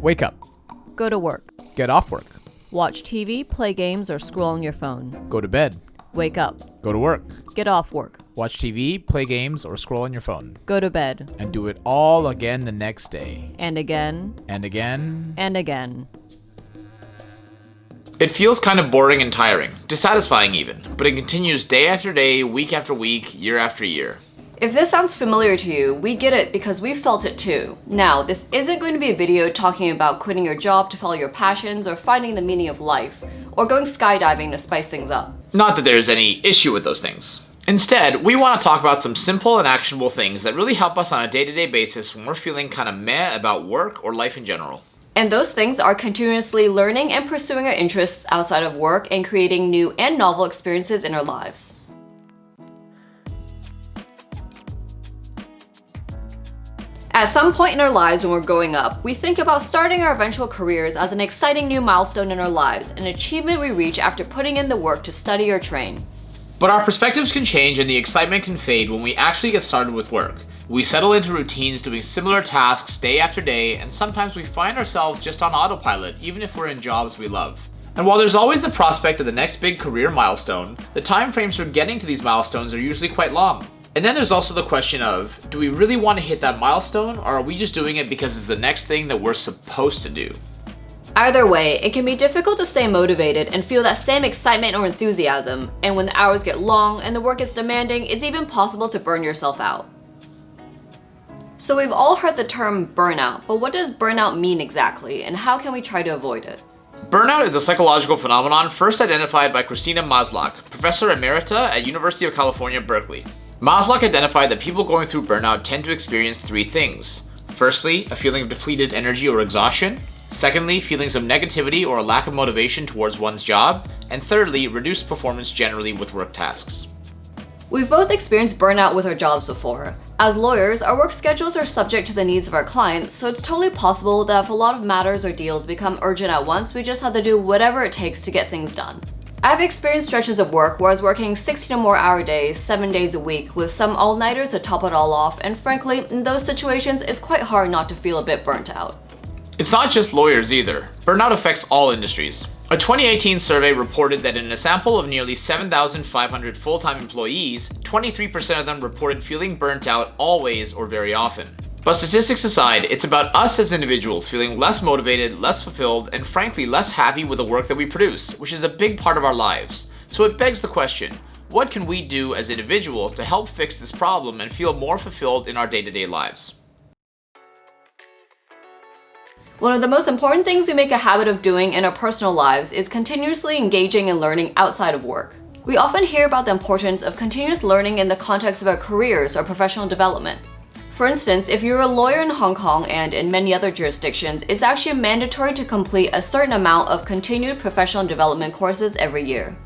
Wake up. Go to work. Get off work. Watch TV, play games, or scroll on your phone. Go to bed. Wake up. Go to work. Get off work. Watch TV, play games, or scroll on your phone. Go to bed. And do it all again the next day. And again. And again. And again. It feels kind of boring and tiring, dissatisfying even, but it continues day after day, week after week, year after year. If this sounds familiar to you, we get it because we felt it too. Now, this isn't going to be a video talking about quitting your job to follow your passions or finding the meaning of life, or going skydiving to spice things up. Not that there's any issue with those things. Instead, we want to talk about some simple and actionable things that really help us on a day-to-day basis when we're feeling kind of meh about work or life in general. And those things are continuously learning and pursuing our interests outside of work and creating new and novel experiences in our lives. At some point in our lives when we're growing up, we think about starting our eventual careers as an exciting new milestone in our lives, an achievement we reach after putting in the work to study or train. But our perspectives can change and the excitement can fade when we actually get started with work. We settle into routines doing similar tasks day after day, and sometimes we find ourselves just on autopilot, even if we're in jobs we love. And while there's always the prospect of the next big career milestone, the time frames for getting to these milestones are usually quite long. And then there's also the question of, do we really want to hit that milestone, or are we just doing it because it's the next thing that we're supposed to do? Either way, it can be difficult to stay motivated and feel that same excitement or enthusiasm, and when the hours get long and the work is demanding, it's even possible to burn yourself out. So we've all heard the term burnout, but what does burnout mean exactly, and how can we try to avoid it? Burnout is a psychological phenomenon first identified by Christina Maslach, professor emerita at University of California, Berkeley. Maslach identified that people going through burnout tend to experience three things. Firstly, a feeling of depleted energy or exhaustion. Secondly, feelings of negativity or a lack of motivation towards one's job. And thirdly, reduced performance generally with work tasks. We've both experienced burnout with our jobs before. As lawyers, our work schedules are subject to the needs of our clients, so it's totally possible that if a lot of matters or deals become urgent at once, we just have to do whatever it takes to get things done. I've experienced stretches of work where I was working 16 or more hour days, 7 days a week, with some all-nighters to top it all off, and frankly, in those situations, it's quite hard not to feel a bit burnt out. It's not just lawyers either. Burnout affects all industries. A 2018 survey reported that in a sample of nearly 7,500 full-time employees, 23% of them reported feeling burnt out always or very often. But statistics aside, it's about us as individuals feeling less motivated, less fulfilled, and frankly less happy with the work that we produce, which is a big part of our lives. So it begs the question, what can we do as individuals to help fix this problem and feel more fulfilled in our day-to-day lives? One of the most important things we make a habit of doing in our personal lives is continuously engaging and learning outside of work. We often hear about the importance of continuous learning in the context of our careers or professional development. For instance, if you're a lawyer in Hong Kong and in many other jurisdictions, it's actually mandatory to complete a certain amount of continued professional development courses every year.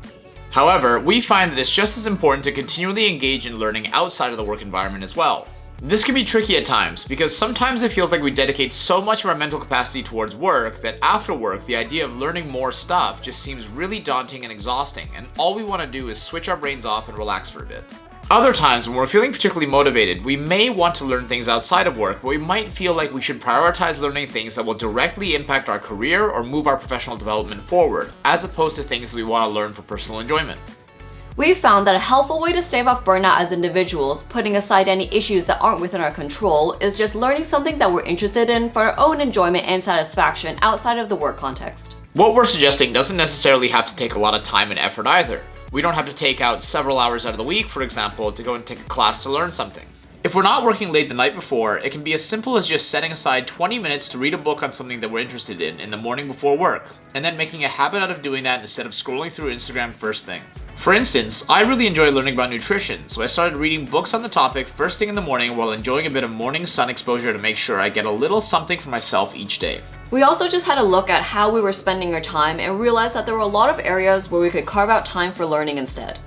However, we find that it's just as important to continually engage in learning outside of the work environment as well. This can be tricky at times because sometimes it feels like we dedicate so much of our mental capacity towards work that after work, the idea of learning more stuff just seems really daunting and exhausting, and all we want to do is switch our brains off and relax for a bit. Other times, when we're feeling particularly motivated, we may want to learn things outside of work, but we might feel like we should prioritize learning things that will directly impact our career or move our professional development forward, as opposed to things that we want to learn for personal enjoyment. We've found that a helpful way to stave off burnout as individuals, putting aside any issues that aren't within our control, is just learning something that we're interested in for our own enjoyment and satisfaction outside of the work context. What we're suggesting doesn't necessarily have to take a lot of time and effort either. We don't have to take out several hours out of the week, for example, to go and take a class to learn something. If we're not working late the night before, it can be as simple as just setting aside 20 minutes to read a book on something that we're interested in the morning before work, and then making a habit out of doing that instead of scrolling through Instagram first thing. For instance, I really enjoy learning about nutrition, so I started reading books on the topic first thing in the morning while enjoying a bit of morning sun exposure to make sure I get a little something for myself each day. We also just had a look at how we were spending our time and realized that there were a lot of areas where we could carve out time for learning instead.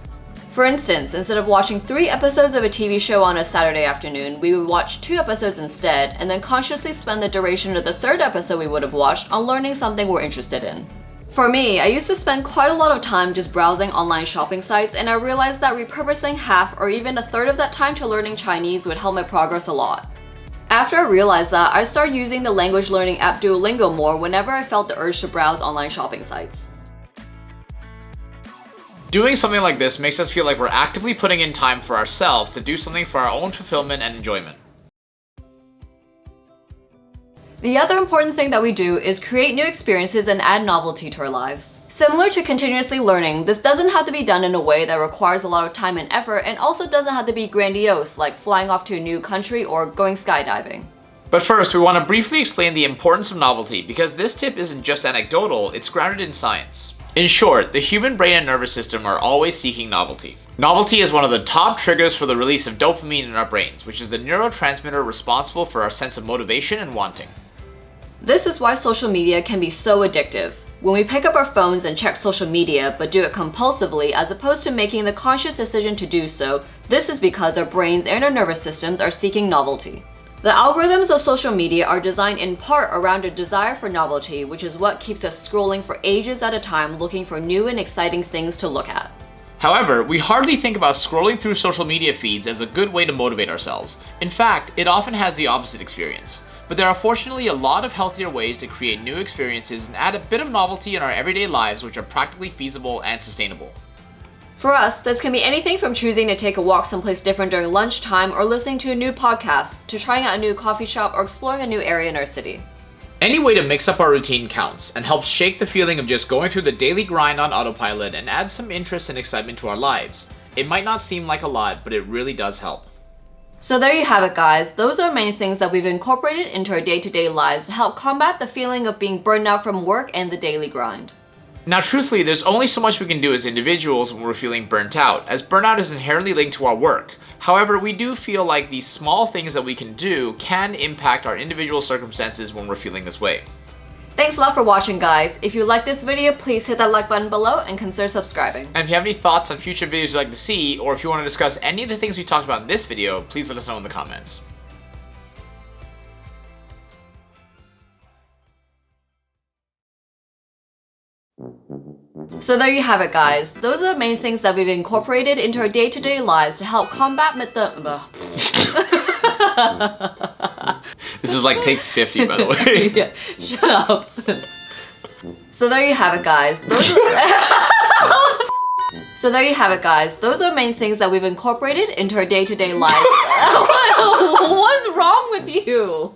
For instance, instead of watching 3 episodes of a TV show on a Saturday afternoon, we would watch 2 episodes instead, and then consciously spend the duration of the 3rd episode we would have watched on learning something we're interested in. For me, I used to spend quite a lot of time just browsing online shopping sites, and I realized that repurposing half or even a third of that time to learning Chinese would help my progress a lot. After I realized that, I started using the language learning app Duolingo more whenever I felt the urge to browse online shopping sites. Doing something like this makes us feel like we're actively putting in time for ourselves to do something for our own fulfillment and enjoyment. The other important thing that we do is create new experiences and add novelty to our lives. Similar to continuously learning, this doesn't have to be done in a way that requires a lot of time and effort, and also doesn't have to be grandiose, like flying off to a new country or going skydiving. But first, we want to briefly explain the importance of novelty, because this tip isn't just anecdotal, it's grounded in science. In short, the human brain and nervous system are always seeking novelty. Novelty is one of the top triggers for the release of dopamine in our brains, which is the neurotransmitter responsible for our sense of motivation and wanting. This is why social media can be so addictive. When we pick up our phones and check social media, but do it compulsively as opposed to making the conscious decision to do so, this is because our brains and our nervous systems are seeking novelty. The algorithms of social media are designed in part around a desire for novelty, which is what keeps us scrolling for ages at a time looking for new and exciting things to look at. However, we hardly think about scrolling through social media feeds as a good way to motivate ourselves. In fact, it often has the opposite experience. But there are fortunately a lot of healthier ways to create new experiences and add a bit of novelty in our everyday lives which are practically feasible and sustainable. For us, this can be anything from choosing to take a walk someplace different during lunchtime or listening to a new podcast, to trying out a new coffee shop or exploring a new area in our city. Any way to mix up our routine counts and helps shake the feeling of just going through the daily grind on autopilot and add some interest and excitement to our lives. It might not seem like a lot, but it really does help. So there you have it, guys. Those are many things that we've incorporated into our day-to-day lives to help combat the feeling of being burned out from work and the daily grind. Now truthfully, there's only so much we can do as individuals when we're feeling burnt out, as burnout is inherently linked to our work. However, we do feel like these small things that we can do can impact our individual circumstances when we're feeling this way. Thanks a lot for watching, guys. If you like this video, please hit that like button below and consider subscribing. And if you have any thoughts on future videos you'd like to see, or if you want to discuss any of the things we talked about in this video, please let us know in the comments. So there you have it, guys. Those are the main things that we've incorporated into our day-to-day lives to help combat This is like take 50, by the way. Yeah, shut up. So there you have it, guys. So there you have it, guys. Those are the main things that we've incorporated into our day-to-day lives. What's wrong with you?